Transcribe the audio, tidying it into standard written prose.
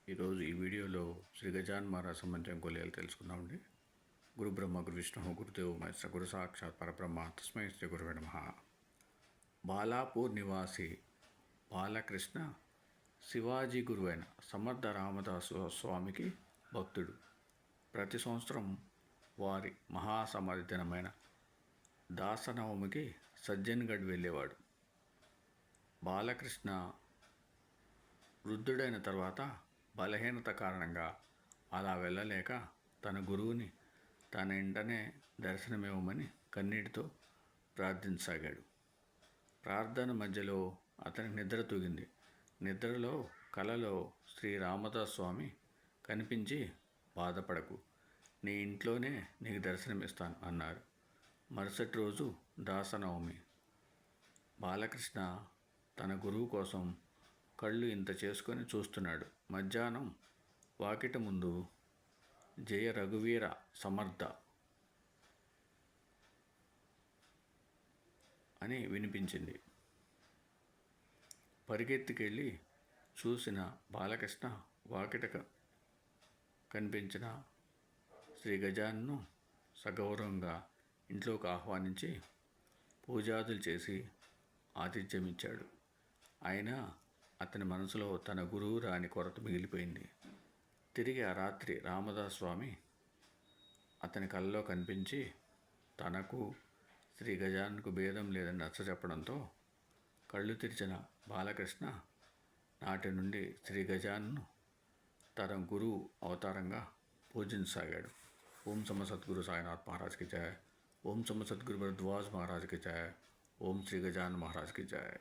ఈరోజు ఈ వీడియోలో శ్రీ గజాన్ మహారాజ్ సంబంధించిన కొలియాలు తెలుసుకుందామండి. గురు బ్రహ్మ గురు విష్ణు గురుదేవ మహేశ్వర గురు సాక్షాత్ పరబ్రహ్మ తస్మై శ్రీ గురువే నమః. బాలాపూర్ నివాసి బాలకృష్ణ శివాజీ గురువైన సమర్థ రామదాసు స్వామికి భక్తుడు. ప్రతి సంవత్సరం వారి మహాసమాధి దినమైన దాసనవమికి సజ్జన్గఢ్ వెళ్ళేవాడు. బాలకృష్ణ వృద్ధుడైన తర్వాత బలహీనత కారణంగా అలా వెళ్ళలేక తన గురువుని తన ఇంటనే దర్శనమివ్వమని కన్నీటితో ప్రార్థించసాగాడు. ప్రార్థన మధ్యలో అతనికి నిద్ర తూగింది. నిద్రలో కలలో శ్రీ రామదాస్ స్వామి కనిపించి, బాధపడకు, నీ ఇంట్లోనే నీకు దర్శనమిస్తాను అన్నారు. మరుసటి రోజు దాసనవమి. బాలకృష్ణ తన గురువు కోసం కళ్ళు ఇంత చేసుకొని చూస్తున్నాడు. మధ్యాహ్నం వాకిట ముందు జయ రఘువీర సమర్థ అని వినిపించింది. పరిగెత్తికెళ్ళి చూసిన బాలకృష్ణ వాకిట కనిపించిన శ్రీ గజాన్ను సగౌరవంగా ఇంట్లోకి ఆహ్వానించి పూజాదులు చేసి ఆతిథ్యమిచ్చాడు. అయినా అతని మనసులో తన గురువు రాని కొరత మిగిలిపోయింది. తిరిగి ఆ రాత్రి రామదాస్ స్వామి అతని కలలో కనిపించి తనకు శ్రీ గజాన్కు భేదం లేదని నచ్చజెప్పడంతో కళ్ళు తెరిచిన బాలకృష్ణ నాటి నుండి శ్రీ గజాన్ను తన గురువు అవతారంగా పూజించసాగాడు. ఓం సమ సద్గురు సాయినాథ్ మహారాజ్కి జయ. ఓం సమ సద్గురు భరద్వాజ్ మహారాజ్కి జయ. ఓం శ్రీ గజాన్ మహారాజ్కి జయ.